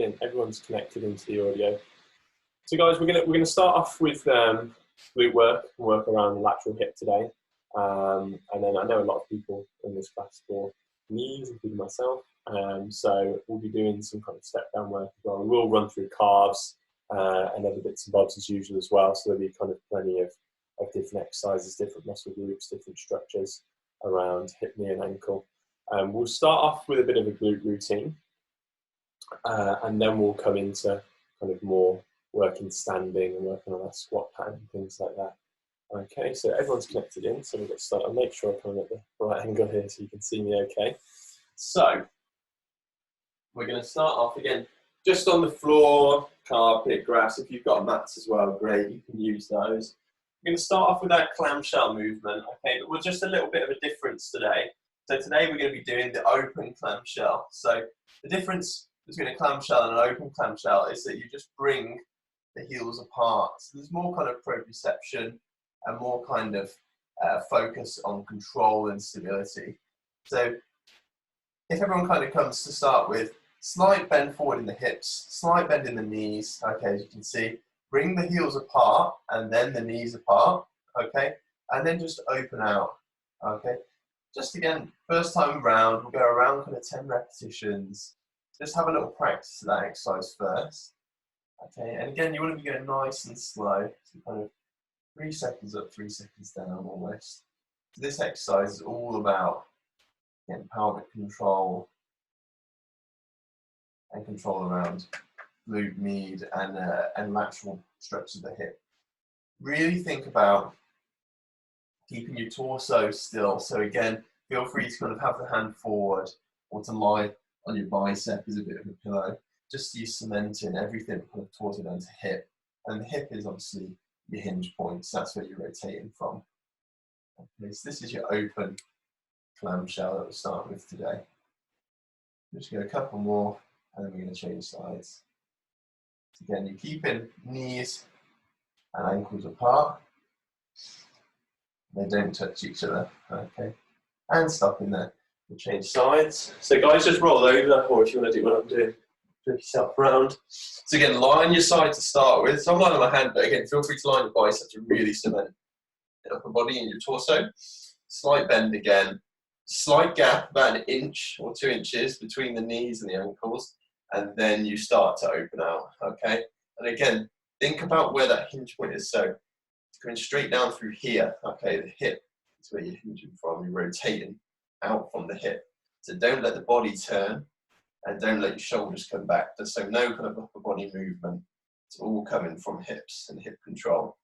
brilliant. Everyone's connected into the audio. So guys, we're gonna start off with glute work around the lateral hip today. And then I know a lot of people in this class for knees, including myself. So we'll be doing some kind of step down work as well. We will run through calves and other bits and bobs as usual as well. So there'll be kind of plenty of different exercises, different muscle groups, different structures around hip, knee and ankle. We'll start off with a bit of a glute routine, and then we'll come into kind of more working standing and working on that squat pattern and things like that. Okay, so everyone's connected in, so we'll get started. I'll make sure I come at the right angle here so you can see me okay. So, we're going to start off again, just on the floor, carpet, grass. If you've got mats as well, great, you can use those. We're going to start off with our clamshell movement, okay, but we're just a little bit of a difference today. So today we're going to be doing the open clamshell. So the difference between a clamshell and an open clamshell is that you just bring the heels apart. So there's more kind of proprioception and more kind of focus on control and stability. So if everyone kind of comes to start with slight bend forward in the hips, slight bend in the knees, okay, as you can see, bring the heels apart and then the knees apart, okay, and then just open out, okay. Just again, first time around, we'll go around kind of 10 repetitions. Just have a little practice of that exercise first, okay, and again, you want to be going nice and slow, so kind of 3 seconds up, 3 seconds down almost. So this exercise is all about getting pelvic control and control around glute med and lateral stretch of the hip. Really think about keeping your torso still. So again, feel free to kind of have the hand forward or to lie on your bicep as a bit of a pillow, just so you're cementing everything kind of torso down to hip. And the hip is obviously your hinge points, that's where you're rotating from. Okay, so this is your open clamshell that we're starting with today. Just go a couple more and then we're going to change sides. So again, you're keeping knees and ankles apart. They don't touch each other, okay? And stopping there. We'll change sides. So guys, just roll over, or if you want to do what I'm doing, flip yourself around. So again, lie on your side to start with. So I'm lying on my hand, but again, feel free to lie on your bicep to really cement the upper body and your torso. Slight bend again. Slight gap, about 1 inch or 2 inches between the knees and the ankles, and then you start to open out, okay? And again, think about where that hinge point is. So going straight down through here, okay, the hip is where you're hinging from, you're rotating out from the hip. So don't let the body turn and don't let your shoulders come back. So no kind of upper body movement. It's all coming from hips and hip control.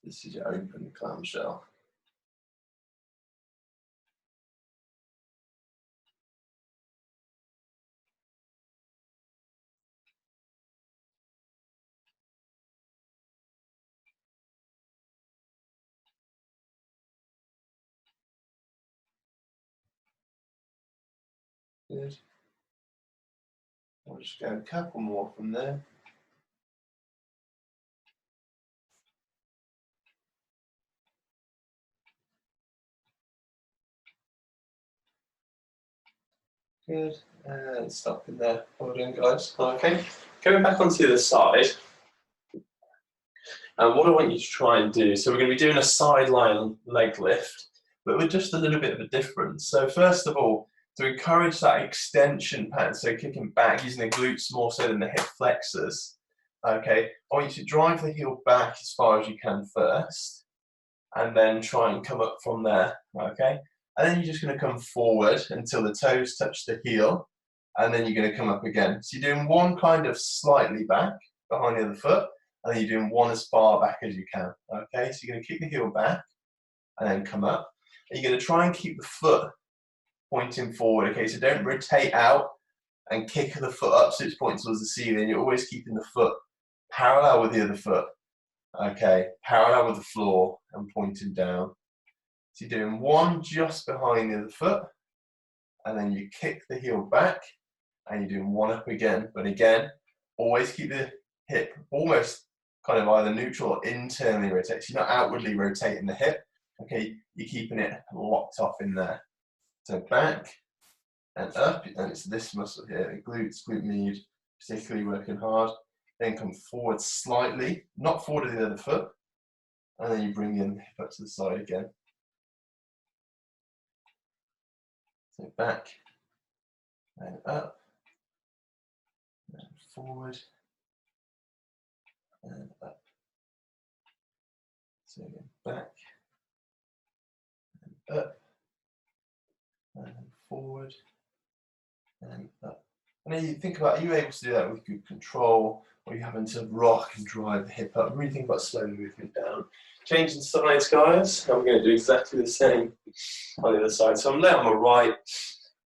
This is your open clamshell. Good. I'll just go a couple more from there. Good, and stop in there. Well done, guys. Okay, going back onto the other side. And what I want you to try and do, so we're going to be doing a sideline leg lift, but with just a little bit of a difference. So first of all, to encourage that extension pattern, so kicking back, using the glutes more so than the hip flexors. Okay, I want you to drive the heel back as far as you can first, and then try and come up from there, okay? And then you're just going to come forward until the toes touch the heel, and then you're going to come up again. So you're doing one kind of slightly back behind the other foot, and then you're doing one as far back as you can, okay? So you're going to kick the heel back, and then come up. And you're going to try and keep the foot pointing forward, okay? So don't rotate out and kick the foot up so it's pointing towards the ceiling. You're always keeping the foot parallel with the other foot, okay? Parallel with the floor and pointing down. So you're doing one just behind the other foot, and then you kick the heel back, and you're doing one up again. But again, always keep the hip almost kind of either neutral or internally rotated. So you're not outwardly rotating the hip, okay? You're keeping it locked off in there. So back, and up, and it's this muscle here, the glutes, glute med, particularly working hard. Then come forward slightly, not forward to the other foot, and then you bring in the hip up to the side again. So back, and up, and forward, and up. So again, back, and up, and forward, and up. And then you think about, are you able to do that with good control, or are you having to rock and drive the hip up? Really think about slow movement down. Changing sides, guys. I'm going to do exactly the same on the other side. So I'm laying on my right,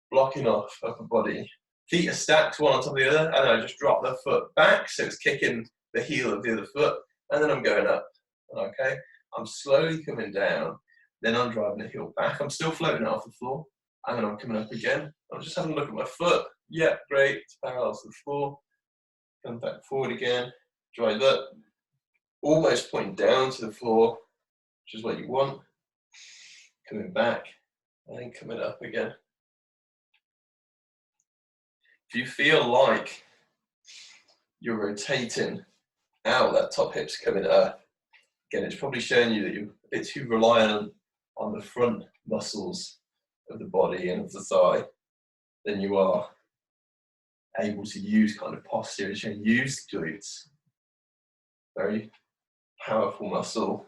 blocking off upper body. Feet are stacked one on top of the other, and then I just drop the foot back, so it's kicking the heel of the other foot, and then I'm going up. Okay? I'm slowly coming down, then I'm driving the heel back. I'm still floating off the floor, and then I'm coming up again. I'm just having a look at my foot. Yeah, great. It's parallel to the floor. Come back forward again. Drive up. Almost pointing down to the floor, which is what you want. Coming back, and then coming up again. If you feel like you're rotating out, that top hip's coming up, again, it's probably showing you that you're a bit too reliant on the front muscles of the body and of the thigh than you are able to use kind of posture and use glutes. Very powerful muscle,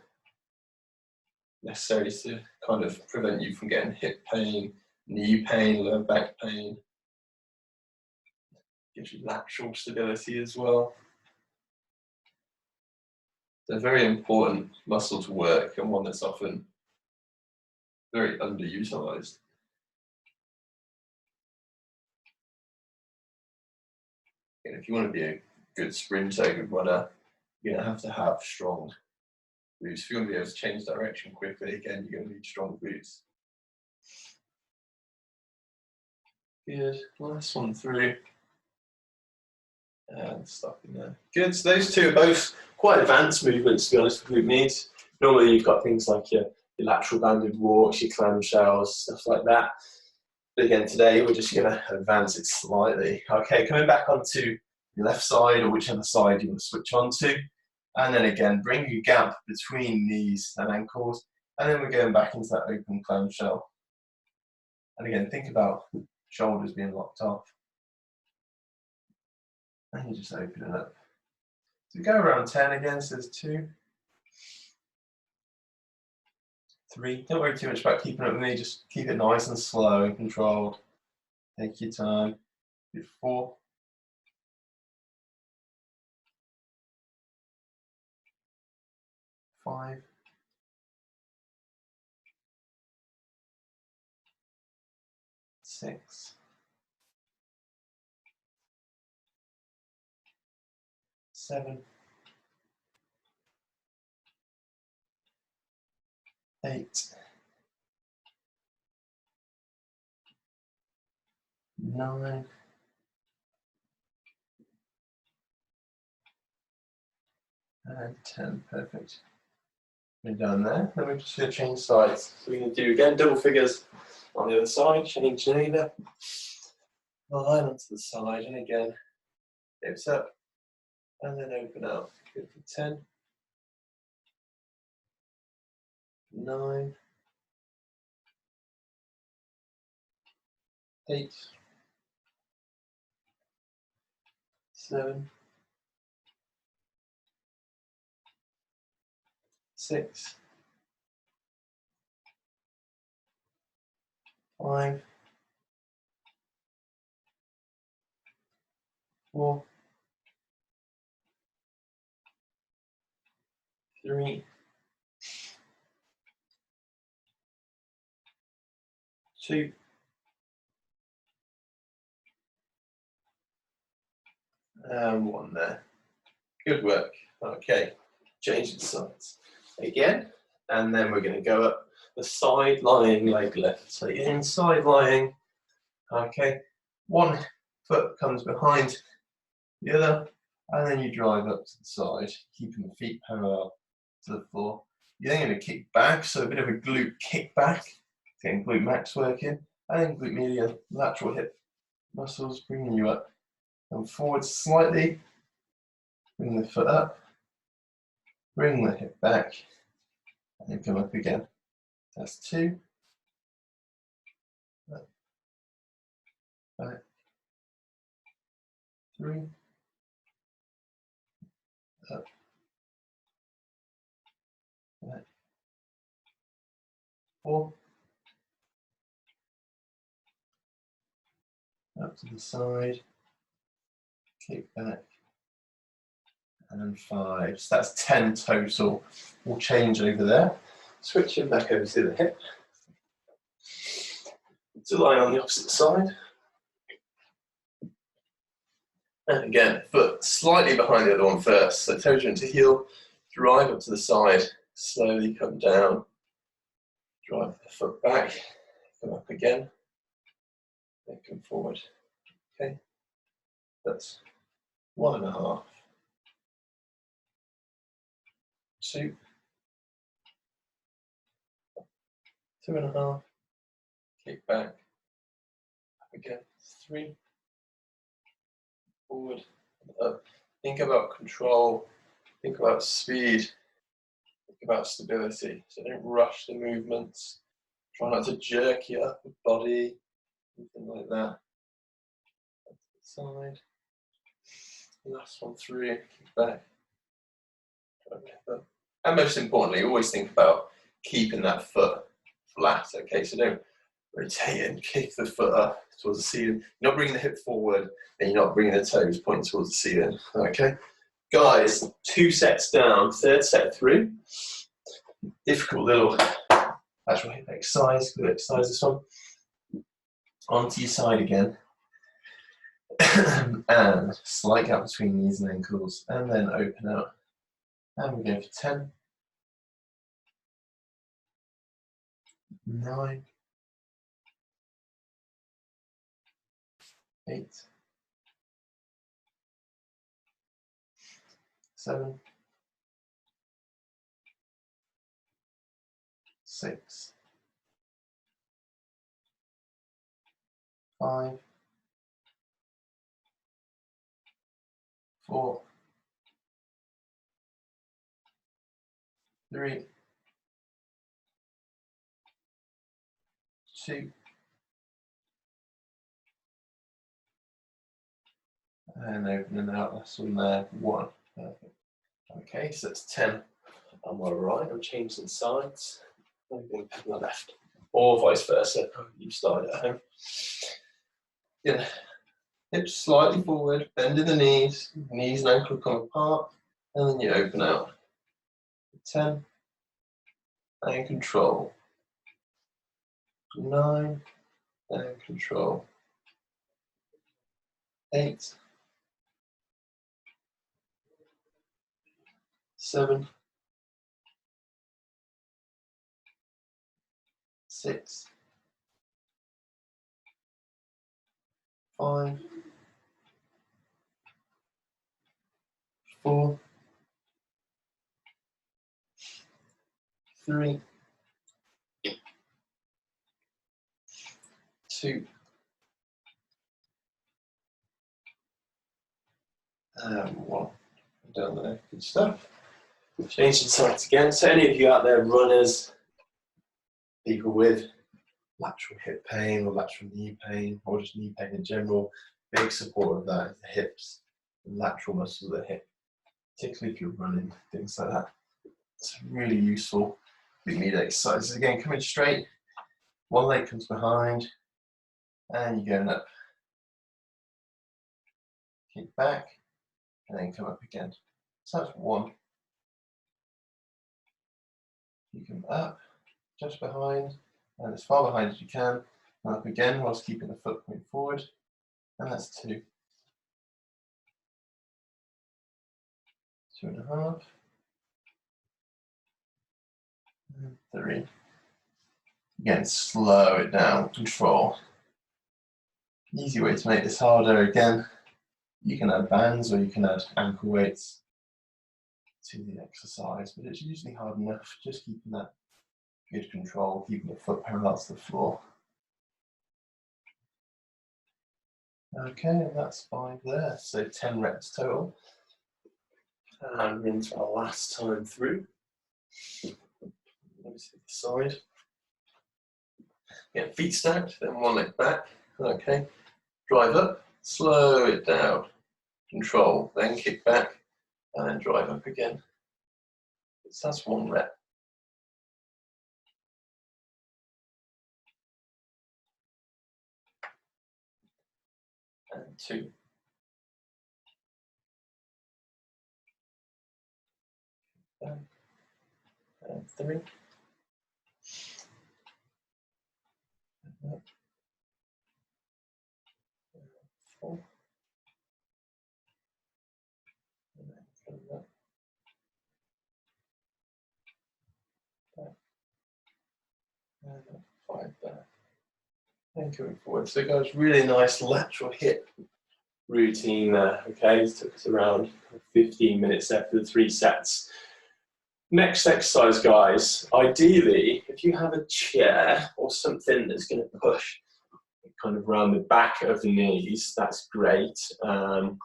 necessarily to kind of prevent you from getting hip pain, knee pain, lower back pain. Gives you lateral stability as well. It's a very important muscle to work, and one that's often very underutilized. And if you want to be a good sprinter, good runner, you're going to have strong glutes. If you want to be able to change direction quickly, again, you're going to need strong glutes. Good. Last one through. And stopping there. Good. So those two are both quite advanced movements, to be honest, with glute med. Normally you've got things like your lateral banded walks, your clamshells, stuff like that. But again, today we're just going to advance it slightly. Okay, coming back onto your left side, or whichever side you want to switch onto. And then again, bring your gap between knees and ankles. And then we're going back into that open clamshell. And again, think about shoulders being locked off. And you just open it up. So we go around 10 again, so there's 2, 3. Don't worry too much about keeping up with me, just keep it nice and slow and controlled. Take your time. Do 4. 5. 6. 7. 8. 9. And 10. Perfect. We're done there. Then we're just going to change sides. So we're going to do again double figures on the other side, change over. Line onto the side, and again, hips up, and then open out. Good for 10. 9. 8. 7. 6. 5. 4. 3. 2. And 1 there. Good work. Okay, changing sides again, and then we're going to go up the side lying leg lift. So you're in side lying. Okay, one foot comes behind the other, and then you drive up to the side, keeping the feet parallel to the floor. You're then going to kick back, so a bit of a glute kick back, getting glute max working, and glute median, lateral hip muscles, bringing you up and forward slightly. Bring the foot up, bring the hip back, and then come up again. That's 2. Up, back, 3. Up, back, 4. Up to the side, kick back, and 5. So that's 10 total. We'll change over there. Switching back over to the hip. To lie on the opposite side. And again, foot slightly behind the other one first. So toes into heel, drive up to the side, slowly come down, drive the foot back, come up again, then come forward. Okay, that's 1.5, 2, 2.5, kick back, up again, 3, forward, up. Think about control, think about speed, think about stability. So don't rush the movements. Try not to jerk your upper body, anything like that. Side. Last one through, kick back. And most importantly, always think about keeping that foot flat. Okay, so don't rotate and kick the foot up towards the ceiling. You're not bringing the hip forward and you're not bringing the toes pointing towards the ceiling. Okay, guys, 2 sets down, 3rd set through. Difficult little lateral hip exercise, good exercise this one. Onto your side again. And slight gap between knees and ankles, and then open out. And we're going for 10, 9, 8, 7, 6, 5, 4, 3, 2, and opening out. That's one there. 1. Perfect. Okay, so that's 10 on my right. I'm changing sides. I'm going to my left, or vice versa. You start at home. Yeah. Hips slightly forward, bending the knees and ankle come apart, and then you open out. 10, and control. 9, and control. 8, 7, 6, 5, 4, 3, 2, and 1. Down there, good stuff. Changing sides again. So any of you out there, runners, people with lateral hip pain or lateral knee pain or just knee pain in general, big support of that is the hips, the lateral muscles of the hip, particularly if you're running, things like that. It's really useful. We need exercises. Again, coming straight, one leg comes behind, and you're going up. Kick back, and then come up again. So that's 1. You come up, just behind, and as far behind as you can, and up again whilst keeping the foot point forward, and that's 2. 2.5, and 3. Again, slow it down, control. Easy way to make this harder, again, you can add bands or you can add ankle weights to the exercise, but it's usually hard enough just keeping that good control, keeping the foot parallel to the floor. Okay, and that's 5 there, so 10 reps total. And into our last time through. Let's hit the side. Get feet stacked, then one leg back. Okay, drive up, slow it down, control, then kick back, and then drive up again. So that's 1 rep. And 2. And 3. And 4. And then from that back. And 5 there. And going forward. So guys, really nice lateral hip routine there. Okay, it took us around 15 minutes there for the 3 sets. Next exercise, guys, ideally, if you have a chair or something that's going to push kind of around the back of the knees, that's great. We're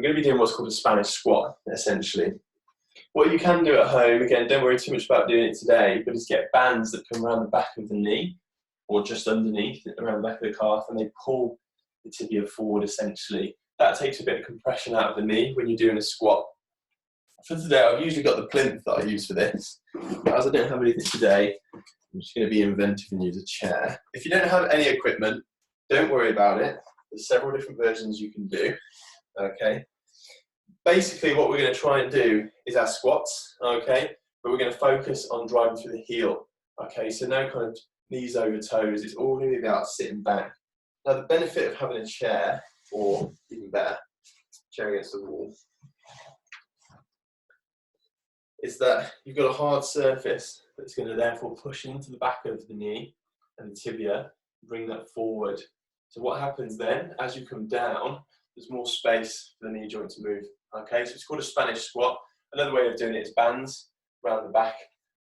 going to be doing what's called a Spanish squat, essentially. What you can do at home, again, don't worry too much about doing it today, but is get bands that come around the back of the knee, or just underneath, around the back of the calf, and they pull the tibia forward, essentially. That takes a bit of compression out of the knee when you're doing a squat. For today, I've usually got the plinth that I use for this. But as I don't have anything today, I'm just going to be inventive and use a chair. If you don't have any equipment, don't worry about it. There's several different versions you can do. Okay. Basically, what we're going to try and do is our squats. Okay. But we're going to focus on driving through the heel. Okay. So no kind of knees over toes. It's all going to be about sitting back. Now, the benefit of having a chair, or even better, chair against the wall, is that you've got a hard surface that's going to therefore push into the back of the knee and the tibia, bring that forward. So what happens then, as you come down, there's more space for the knee joint to move. Okay, so it's called a Spanish squat. Another way of doing it is bands around the back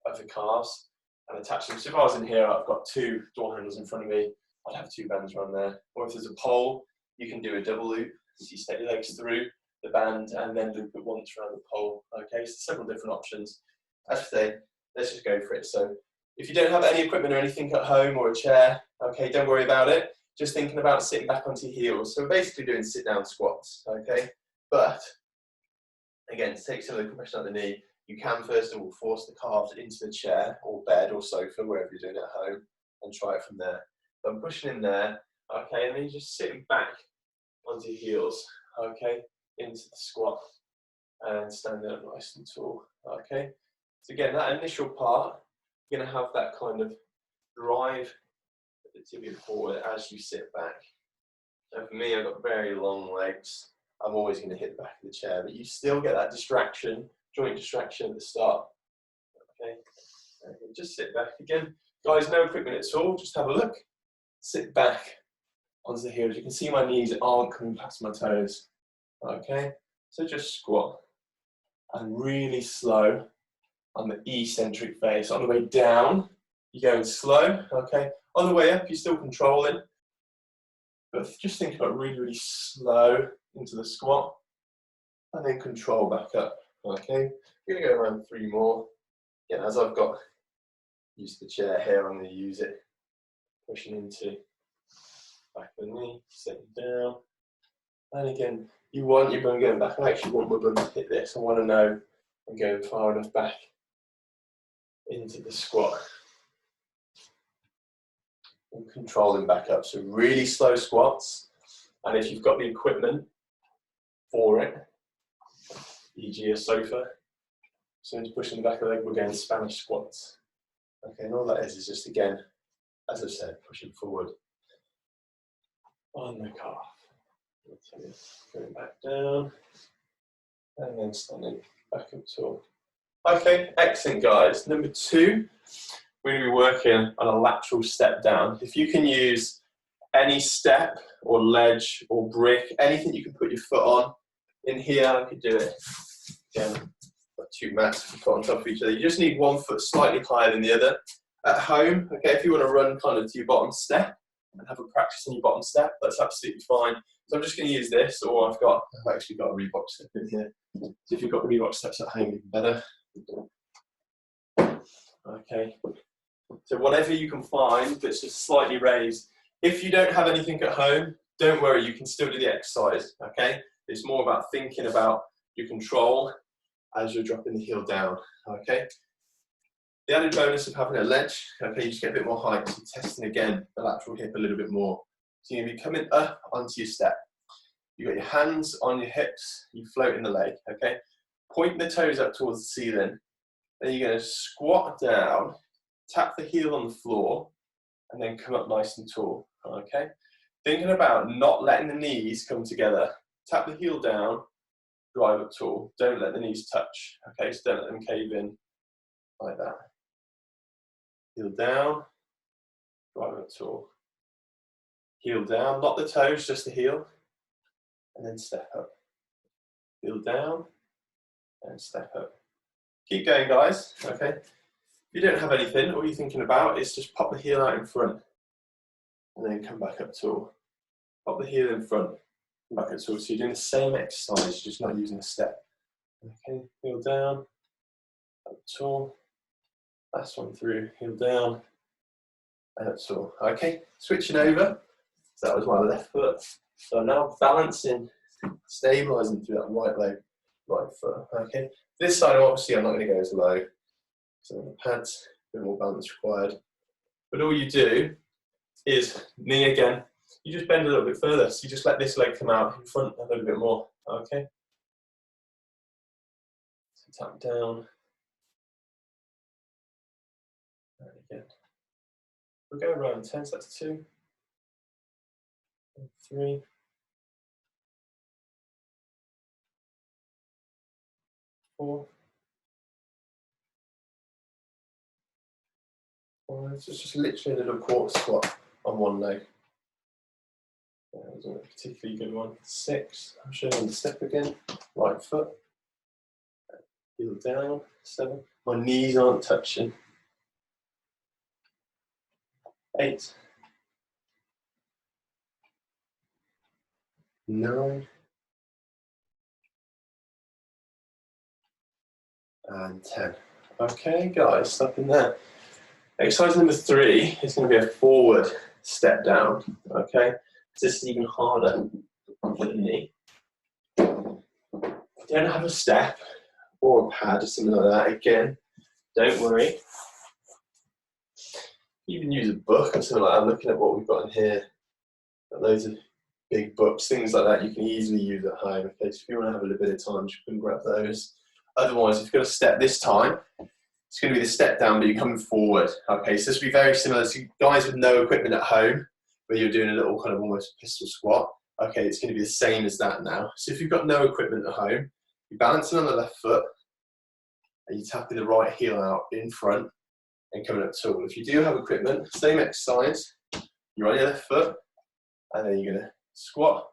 of the calves and attach them. So if I was in here, I've got 2 door handles in front of me, I'd have 2 bands around there. Or if there's a pole, you can do a double loop. So you step your legs through the band and then loop it once around the pole. Okay, so several different options. As I say, let's just go for it. So if you don't have any equipment or anything at home or a chair, okay, don't worry about it. Just thinking about sitting back onto your heels. So we're basically doing sit down squats, okay? But again, to take some of the compression on the knee, you can first of all force the calves into the chair or bed or sofa, wherever you're doing it at home, and try it from there. So I'm pushing in there, okay, and then you're just sitting back onto your heels, okay, into the squat and standing up nice and tall, okay. So again, that initial part, you're going to have that kind of drive the tibia forward as you sit back. And for me, I've got very long legs. I'm always going to hit the back of the chair, but you still get that distraction, joint distraction at the start. Okay, just sit back again. Guys, no equipment at all, just have a look. Sit back onto the heels. You can see my knees aren't coming past my toes. Okay, so just squat. And really slow on the eccentric face. On the way down, you're going slow, okay? On the way up, you're still controlling. But just think about really, really slow into the squat. And then control back up, okay? We're gonna go around 3 more. Again, as I've got used to the chair here, I'm gonna use it. Pushing into back of the knee, sitting down. And again, you want your bum going back. I actually want my bum to hit this. I want to know I'm going far enough back into the squat. And controlling back up. So really slow squats. And if you've got the equipment for it, e.g. a sofa, as soon as pushing the back of the leg, we're going Spanish squats. Okay, and all that is just, again, as I said, pushing forward on the calf. Going back down, and then standing back up tall. Okay, excellent guys. Number 2, we're going to be working on a lateral step down. If you can use any step or ledge or brick, anything you can put your foot on, in here I could do it. Again, got 2 mats to put on top of each other. You just need one foot slightly higher than the other. At home, okay, if you want to run kind of to your bottom step, and have a practice on your bottom step, that's absolutely fine. So I'm just going to use this, or I've actually got a Reebok step in here. So if you've got Reebok steps at home, even better. Okay. So whatever you can find that's just slightly raised. If you don't have anything at home, don't worry, you can still do the exercise, okay? It's more about thinking about your control as you're dropping the heel down, okay? The added bonus of having a ledge, okay, you just get a bit more height, so you're testing again the lateral hip a little bit more. So you're going to be coming up onto your step. You've got your hands on your hips, you float in the leg, okay? Point the toes up towards the ceiling. Then you're going to squat down, tap the heel on the floor, and then come up nice and tall, okay? Thinking about not letting the knees come together. Tap the heel down, drive up tall. Don't let the knees touch, okay? So don't let them cave in like that. Heel down, drive up tall. Heel down, not the toes, just the heel, and then step up. Heel down, and step up. Keep going, guys, okay? If you don't have anything, all you're thinking about is just pop the heel out in front, and then come back up tall. Pop the heel in front, come back up tall. So you're doing the same exercise, you're just not using a step. Okay, heel down, up tall. Last one through, heel down, and up tall. Okay, switching over. So that was my left foot. So now balancing, stabilising through that right leg, right foot. Okay, this side obviously I'm not going to go as low. So the pads, a bit more balance required. But all you do is knee again. You just bend a little bit further. So you just let this leg come out in front a little bit more. Okay. So tap down. And again. We'll go around 10, so that's 2, 3, 4. It's just literally a little quarter squat on one leg. That was a particularly good one. 6, I'm showing you the step again. Right foot. Heel down. 7. My knees aren't touching. 8. 9. And 10. Okay, guys, stop in there. Exercise number 3 is going to be a forward step down. Okay, so this is even harder for the knee. If you don't have a step or a pad or something like that, again, don't worry. You can use a book or something like that. I'm looking at what we've got in here. Got loads of big books, things like that you can easily use at home. Okay, so if you want to have a little bit of time, you can grab those. Otherwise, if you've got a step this time, it's going to be the step down, but you're coming forward. Okay, so this will be very similar to guys with no equipment at home, where you're doing a little kind of almost pistol squat. Okay, it's going to be the same as that now. So if you've got no equipment at home, you're balancing on the left foot, and you're tapping the right heel out in front and coming up tall. If you do have equipment, same exercise. You're on your left foot, and then you're going to squat,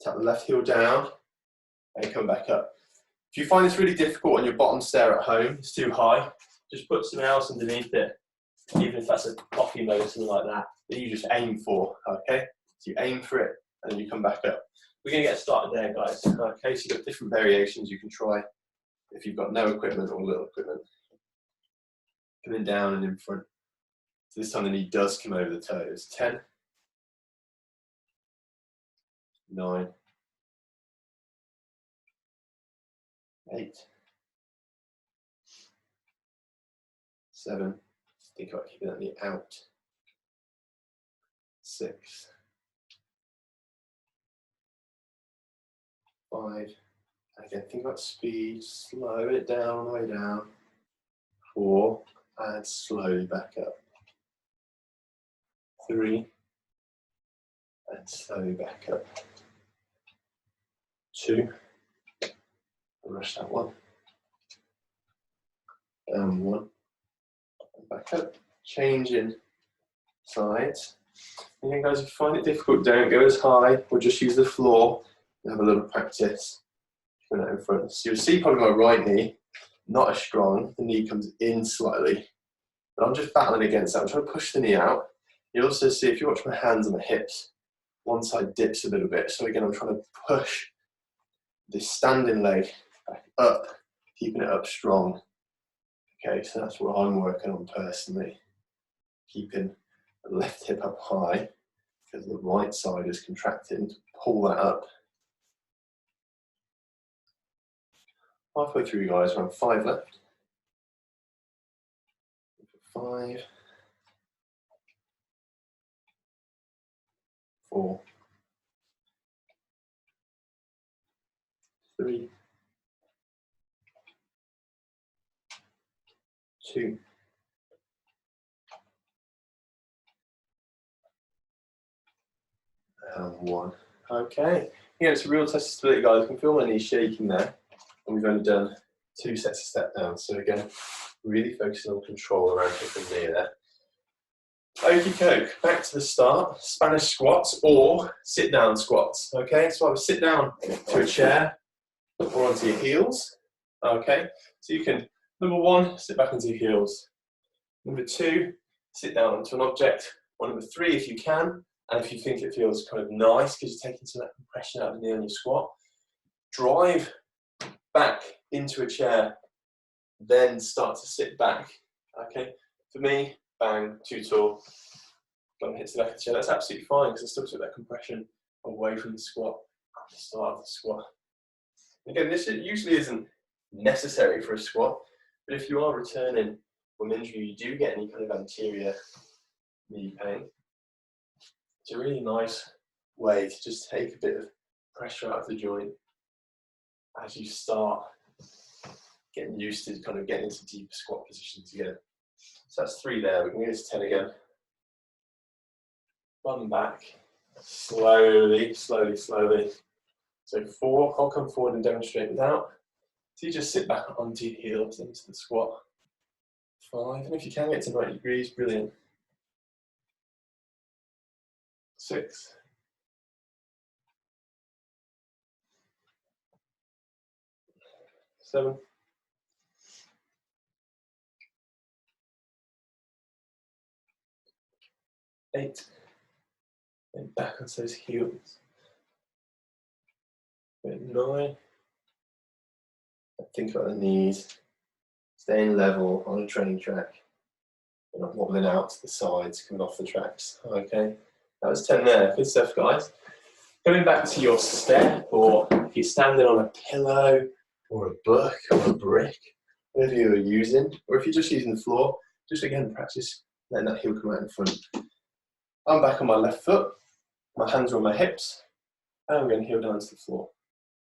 tap the left heel down, and come back up. If you find this really difficult on your bottom stair at home, it's too high, just put something else underneath it, even if that's a coffee mug or something like that you just aim for, okay? So you aim for it, and then you come back up. We're going to get started there, guys, okay? So you've got different variations you can try if you've got no equipment or little equipment. Coming down and in front. So this time the knee does come over the toes. 10, 9, 8, 7, think about keeping that knee out. 6, 5, again, think about speed, slow it down on the way down. 4, and slowly back up. 3, and slowly back up. 2, rush that one. And 1, and back up. Changing sides. Again, guys, if you find it difficult, don't go as high, or just use the floor and have a little practice. Put that in front. So you'll see probably my right knee, not as strong. The knee comes in slightly. But I'm just battling against that. I'm trying to push the knee out You'll also see, if you watch my hands and my hips, one side dips a little bit. So again, I'm trying to push this standing leg back up, keeping it up strong. Okay, so that's what I'm working on personally. Keeping the left hip up high, because the right side is contracting to pull that up. Halfway through, guys, around 5 left. 5, 4, 3, 2, and 1. Okay, yeah, it's a real test of stability, guys. You can feel my knees shaking there, and we've only done 2 sets of step downs. So again, really focusing on control around hip and knee there. Okie doke, back to the start. Spanish squats or sit down squats. Okay, so I would sit down to a chair or onto your heels. Okay, so you can, number 1, sit back onto your heels. Number 2, sit down onto an object. Or number 3, if you can, and if you think it feels kind of nice because you're taking some of that compression out of the knee on your squat, drive back into a chair, then start to sit back. Okay, for me, bang, too tall, got to hit the back of the chair. That's absolutely fine because I still took that compression away from the squat at the start of the squat. Again, this usually isn't necessary for a squat, but if you are returning from injury, you do get any kind of anterior knee pain, it's a really nice way to just take a bit of pressure out of the joint as you start getting used to kind of getting into deeper squat positions again. So that's 3 there. We can go to 10 again. Run back slowly, slowly, slowly. So 4, I'll come forward and demonstrate without. So you just sit back onto your heels into the squat. 5, and if you can get to 90 degrees, brilliant. 6, 7, 8, and back onto those heels. 9, think about the knees, staying level on a training track. You're not wobbling out to the sides, coming off the tracks. Okay, that was 10 there. Good stuff, guys. Coming back to your step, or if you're standing on a pillow, or a book, or a brick, whatever you're using, or if you're just using the floor, just again practice letting that heel come out in front. I'm back on my left foot, my hands are on my hips, and I'm going to heel down to the floor.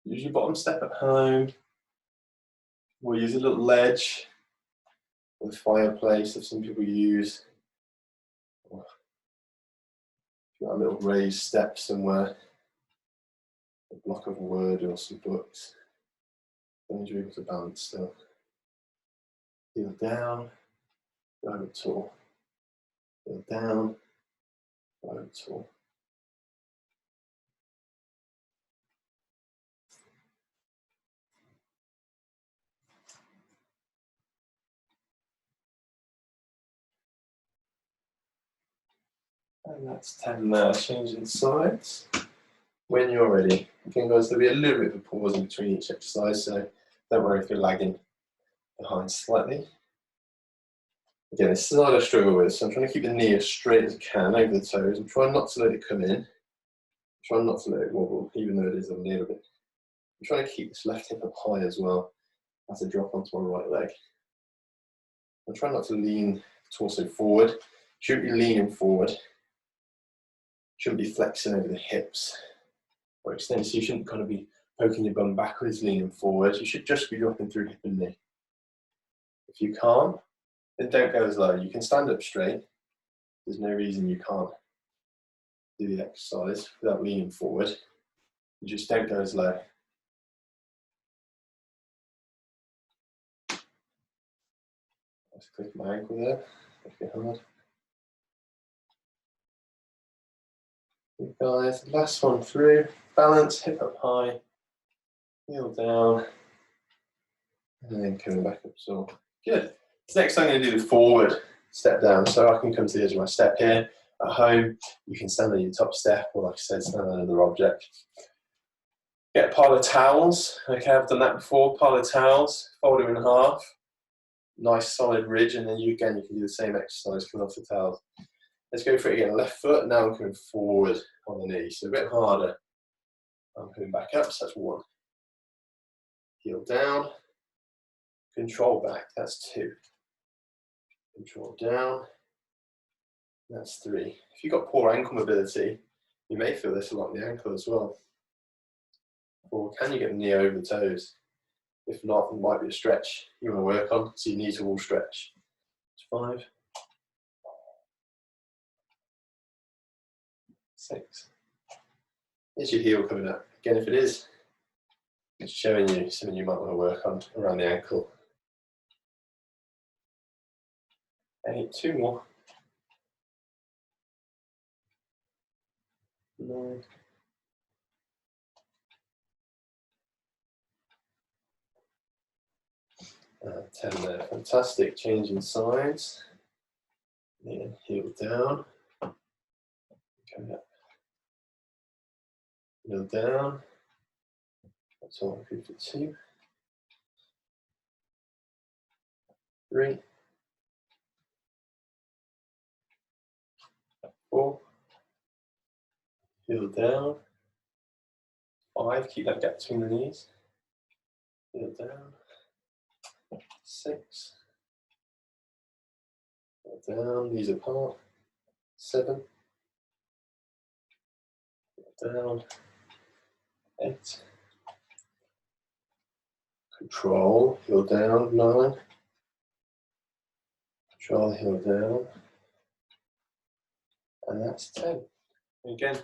Use your bottom step at home. We'll use a little ledge, or the fireplace that some people use. Or if you've got a little raised step somewhere, a block of wood or some books, then you're able to balance still. Heel down, go over tall. Heel down, go over tall. And that's 10 there. Changing sides when you're ready. Again, guys, there'll be a little bit of a pause in between each exercise, so don't worry if you're lagging behind slightly. Again, this is what I struggle with, so I'm trying to keep the knee as straight as I can over the toes. I'm trying not to let it come in. I'm trying not to let it wobble, even though it is a little bit. I'm trying to keep this left hip up high as well as I drop onto my right leg. I'm trying not to lean torso forward. Shouldn't be leaning forward. Shouldn't be flexing over the hips or extending. So you shouldn't kind of be poking your bum backwards, leaning forward. You should just be dropping through hip and knee. If you can't, then don't go as low. You can stand up straight. There's no reason you can't do the exercise without leaning forward. You just don't go as low. Let's click my ankle there. Make it hard. Good guys. Last one through. Balance, hip up high, heel down, and then coming back up. So good. So next I'm going to do the forward step down. So I can come to the edge of my step here. At home, you can stand on your top step, or like I said, stand on another object. Get a pile of towels. Okay, I've done that before. Pile of towels, fold them in half. Nice solid ridge, and then you can do the same exercise coming off the towels. Let's go for it again. Left foot, now I'm coming forward on the knee, so a bit harder. I'm coming back up, so that's 1. Heel down, control back, that's 2. Control down, that's 3. If you've got poor ankle mobility, you may feel this a lot in the ankle as well. Or can you get the knee over the toes? If not, it might be a stretch you want to work on, so you need to all stretch. 5, 6. Is your heel coming up? Again, if it is, it's showing you something you might want to work on around the ankle. 8, 2 more. 9. 10 there. Fantastic. Changing sides. Then heel down. Coming up. Heel down. That's all good for 2. 3. 4. Heel down. 5. Keep that gap between the knees. Heel down. 6. Heel down. Knees apart. 7. Heel down. 8. Control. Heel down. 9. Control. Heel down. And that's 10. Again,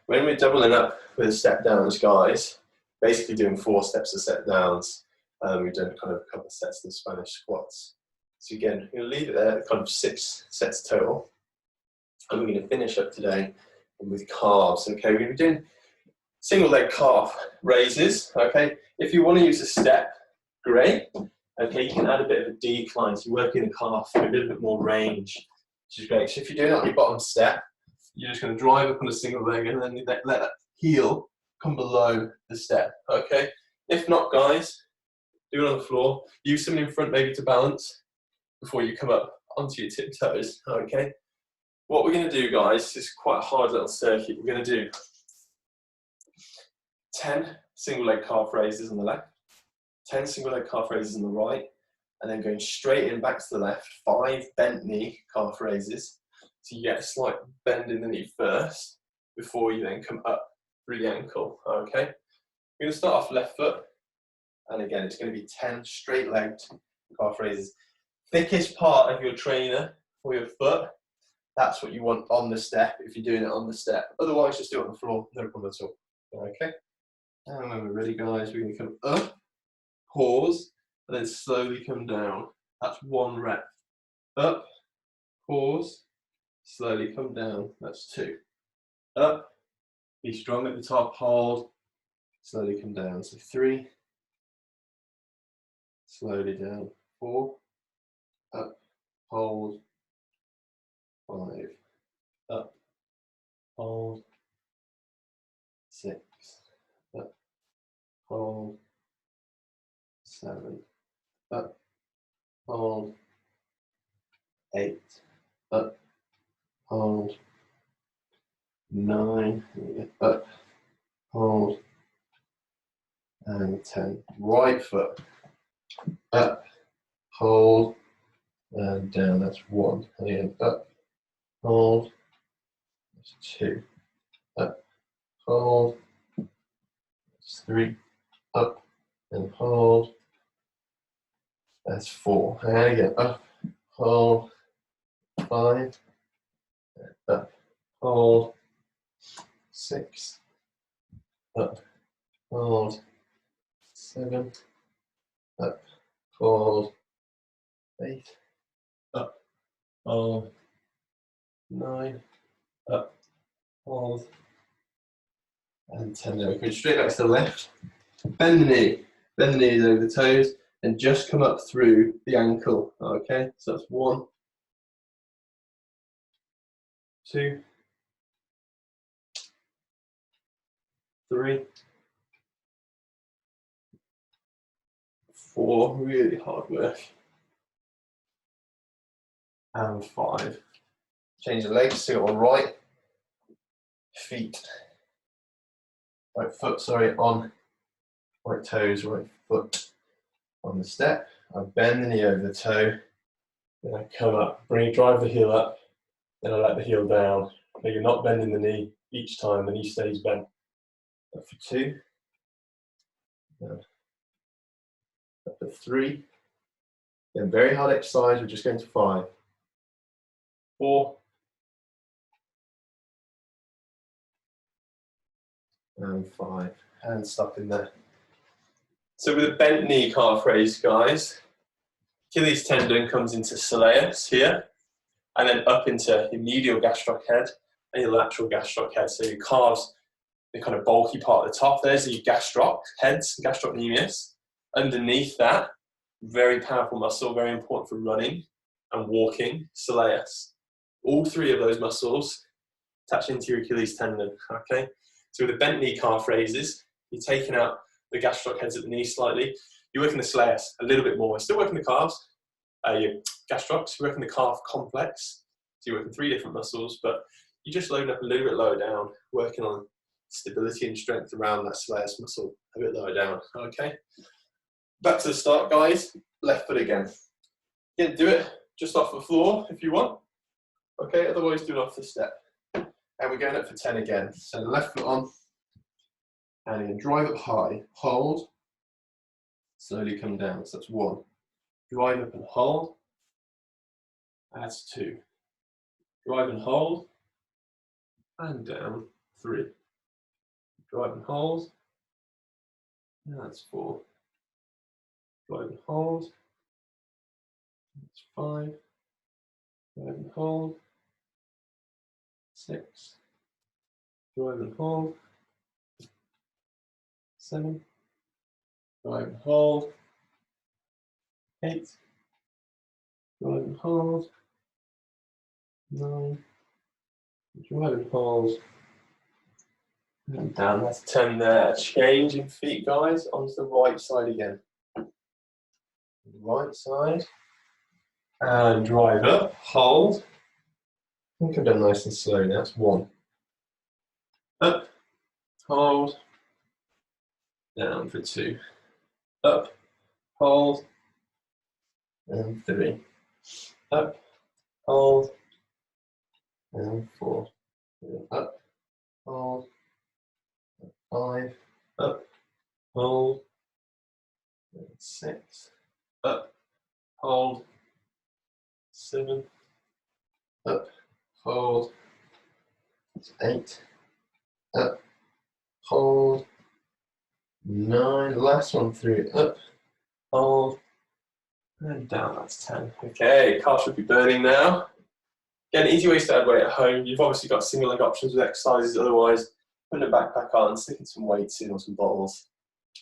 when we're doubling up with step downs, guys, basically doing 4 steps of step downs, we've done kind of a couple of sets of the Spanish squats. So again, we're going to leave it there, kind of 6 sets total. And we're going to finish up today with calves. Okay, we're going to be doing single leg calf raises. Okay, if you want to use a step, great. Okay, you can add a bit of a decline, so you're working the calf for a little bit more range, which is great. So if you're doing it on your bottom step, you're just going to drive up on a single leg and then let that heel come below the step, okay? If not, guys, do it on the floor. Use something in front maybe to balance before you come up onto your tiptoes, okay? What we're going to do, guys, is quite a hard little circuit. We're going to do 10 single leg calf raises on the left, 10 single leg calf raises on the right, and then going straight in back to the left, 5 bent knee calf raises. So you get a slight bend in the knee first before you then come up through the ankle, okay? We're going to start off left foot, and again, it's going to be 10 straight-legged calf raises. Thickest part of your trainer for your foot, that's what you want on the step if you're doing it on the step. Otherwise, just do it on the floor, no problem at all, okay? And when we're ready, guys, we're going to come up, pause, and then slowly come down. That's 1 rep. Up, pause, slowly come down, that's 2. Up, be strong at the top, hold, slowly come down, so 3, slowly down, 4, up, hold, 5, up, hold, 6, up, hold, 7, up, hold, 8, up, hold, 9, up, hold, and 10. Right foot, up, hold, and down, that's 1. And again, up, hold, that's 2. Up, hold, that's 3. Up, and hold, that's 4. And again, up, hold, 5, up, hold, 6, up, hold, 7, up, hold, 8, up, hold, 9, up, hold, and 10. There we go. Straight back to the left. Bend the knee. Bend the knees over the toes, and just come up through the ankle. Okay, so that's 1, 2, 3, 4, really hard work, and 5. Change the legs, so on right foot, sorry, on right toes, right foot on the step. I bend the knee over the toe, then I come up, drive the heel up, then I let the heel down. So you're not bending the knee each time, the knee stays bent. Up for 2, up for 3, then very hard exercise, we're just going to 5, 4, and 5, and stop in there. So with a bent knee calf raise, guys, Achilles tendon comes into soleus here, and then up into your medial gastroc head and your lateral gastroc head. So your calves, the kind of bulky part at the top, there's your gastroc heads, gastrocnemius. Underneath that, very powerful muscle, very important for running and walking, soleus. All 3 of those muscles attach into your Achilles tendon, okay? So with the bent knee calf raises, you're taking out the gastroc heads at the knee slightly. You're working the soleus a little bit more. You're still working the calves, your gastrocs, you're working the calf complex. So you're working 3 different muscles, but you're just loading up a little bit lower down, working on stability and strength around that soleus muscle a bit lower down, okay? Back to the start, guys. Left foot again. You can do it just off the floor if you want, okay? Otherwise, do it off the step. And we're going up for 10 again. So left foot on, and you can drive up high, hold, slowly come down. So that's 1. Drive up and hold. That's 2. Drive and hold, and down, 3. Drive and hold, that's 4. Drive and hold, that's 5. Drive and hold, 6. Drive and hold, 7. Drive and hold, 8. Drive and hold, 9. Drive and hold, and down. That's 10 there. Changing feet, guys, onto the right side again. Right side. And drive up, hold. I think I've done nice and slow now. That's 1. Up, hold, down for 2. Up, hold, and 3. Up, hold, and 4. Up, hold, 5. Up, hold, and 6. Up, hold, 7. Up, hold, 8. Up, hold, 9. Last one through. Up, hold, and down. That's 10. Okay, car should be burning now. Again, easy ways to add weight at home. You've obviously got single leg options with exercises. Otherwise, putting a backpack on, sticking some weights in or some bottles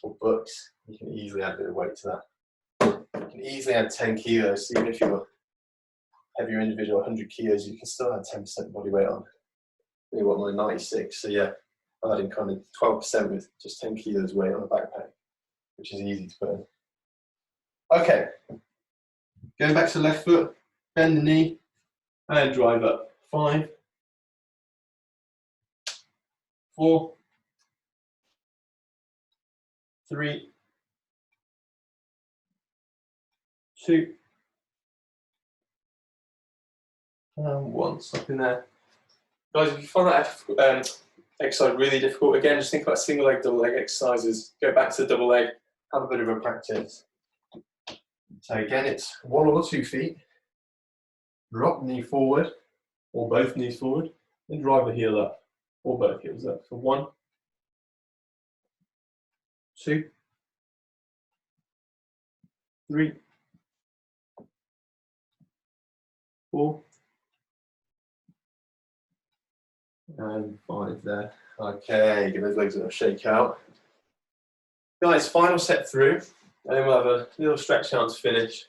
or books, you can easily add a bit of weight to that. You can easily add 10 kilos. So even if you're a heavier individual, 100 kilos, you can still add 10% body weight on. You want my 96, so yeah, I'm adding kind of 12% with just 10 kilos weight on a backpack, which is easy to put in. Okay, going back to the left foot, bend the knee, and drive up. 5, 4, 3, 2, and 1. Stop in there. Guys, if you find that exercise really difficult, again, just think about single leg, double leg exercises. Go back to the double leg, have a bit of a practice. So again, it's 1 or 2 feet. Drop knee forward, or both knees forward, and drive the heel up, or both heels up. So 1, 2, 3, 4, and 5 there. Okay, give those legs a little shake out. Guys, final set through, and then we'll have a little stretch out to finish.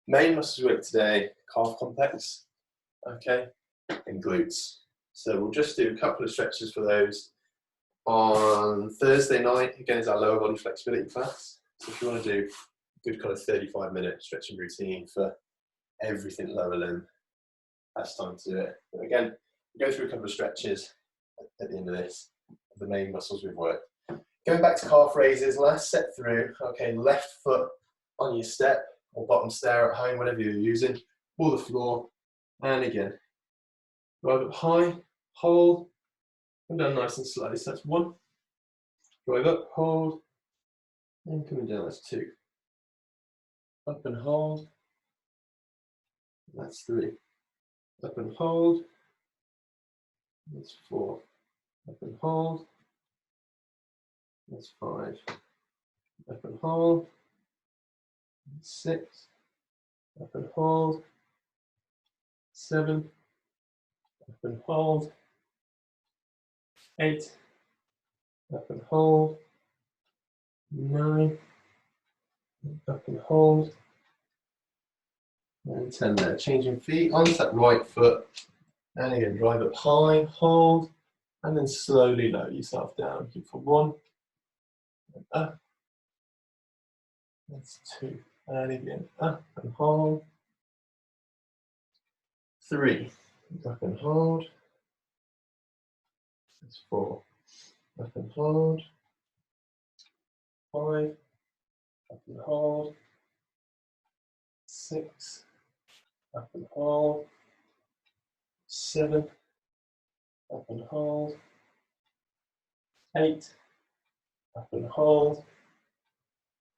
Main muscles work today, calf complex, okay, and glutes. So we'll just do a couple of stretches for those. On Thursday night, again, is our lower body flexibility class. So if you want to do a good kind of 35-minute stretching routine for everything lower limb, that's time to do it. But again, we'll go through a couple of stretches at the end of this, the main muscles we've worked. Going back to calf raises, last set through. Okay, left foot on your step or bottom stair at home, whatever you're using, pull the floor, and again, drive up high, hold, come down nice and slow. So that's 1, drive up, hold, and coming down, that's 2. Up and hold, that's 3. Up and hold, that's 4. Up and hold, that's 5. Up and hold, 6. Up and hold, 7. Up and hold, 8. Up and hold, 9. Up and hold, and 10 there. Changing feet onto that right foot, and again, drive up high, hold, and then slowly lower yourself down. Keep for 1, and up, that's 2, and again, up and hold, 3, up and hold, that's 4, up and hold, 5, up and hold, 6, up and hold, 7, up and hold, 8, up and hold,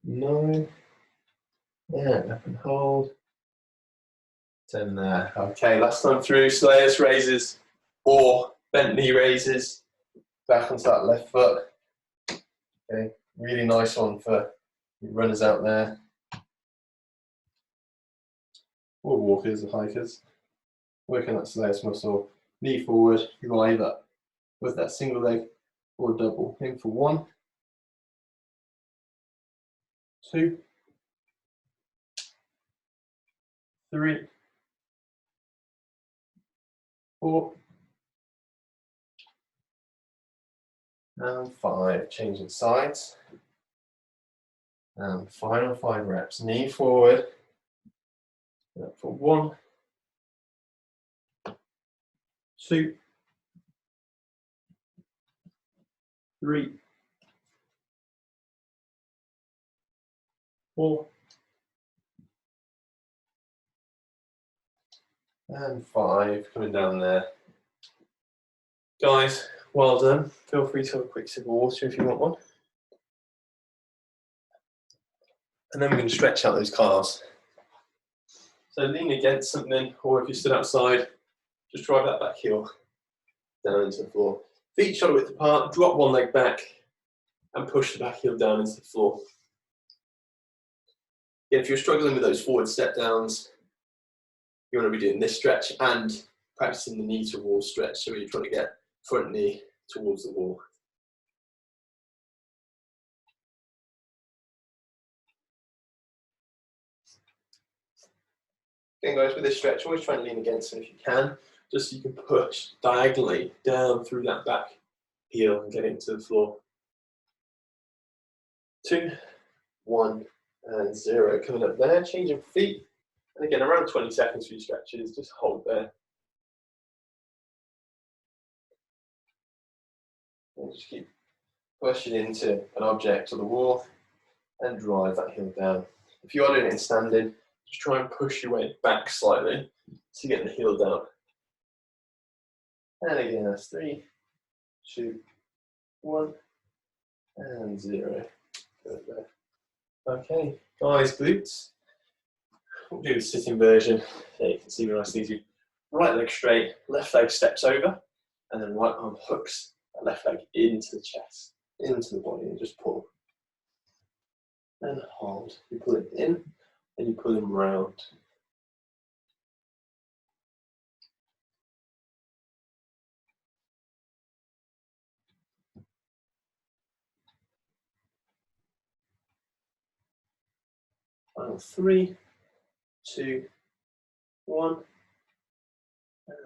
9, and up and hold, 10 there. Okay, last time through, Slayers raises or bent knee raises. Back onto that left foot. Okay, really nice one for runners out there, or walkers or hikers. Working that Slayers muscle. Knee forward, drive up with that single leg or double. Aim for 1, 2, 3, 4, and 5. Changing sides. And final 5 reps. Knee forward. Up for 1, 2, 3, 4, and 5. Coming down there. Guys, well done. Feel free to have a quick sip of water if you want one. And then we're going to stretch out those calves. So lean against something, or if you stood outside, just drive that back heel down into the floor. Feet shoulder width apart, drop one leg back, and push the back heel down into the floor. Again, if you're struggling with those forward step downs, you want to be doing this stretch and practicing the knee to wall stretch, so you're trying to get front knee towards the wall. Again, guys, with this stretch, always try and lean against it if you can, just so you can push diagonally down through that back heel and get it into the floor. 2, 1, and 0. Coming up there, changing feet. And again, around 20 seconds for your stretches, just hold there. And just keep pushing into an object or the wall and drive that heel down. If you are doing it in standing, just try and push your weight back slightly to get the heel down. And again, that's 3, 2, 1, and 0. Good there. Okay, guys, glutes. We'll do the sitting version. There you can see when I sneeze you. Right leg straight, left leg steps over, and then right arm hooks that left leg into the chest, into the body, and just pull. And hold. You pull it in, and you pull him round. Final 3, 2, 1,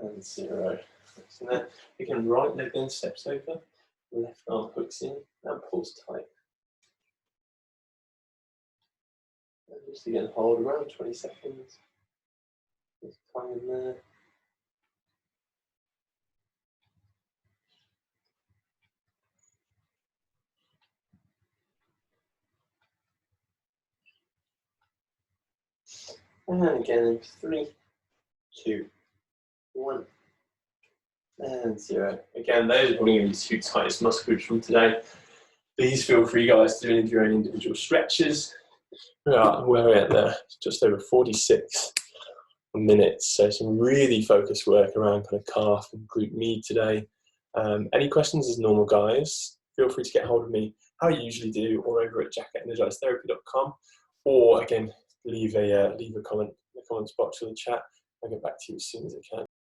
and 0. So then, again, right leg then steps over, left arm hooks in, and pulls tight. And just again, hold around 20 seconds. Just tongue in there. And again, in 3, 2, 1, and 0. Again, those are probably going to be the 2 tightest muscle groups from today. Please feel free, guys, to do any of your own individual stretches. Right, where are we at there? Just over 46 minutes. So some really focused work around kind of calf and glute med today. Any questions as normal, guys? Feel free to get hold of me, how I usually do, or over at jackenergizedtherapy.com, or again, leave a comment in the comments box or the chat. I'll get back to you as soon as I can.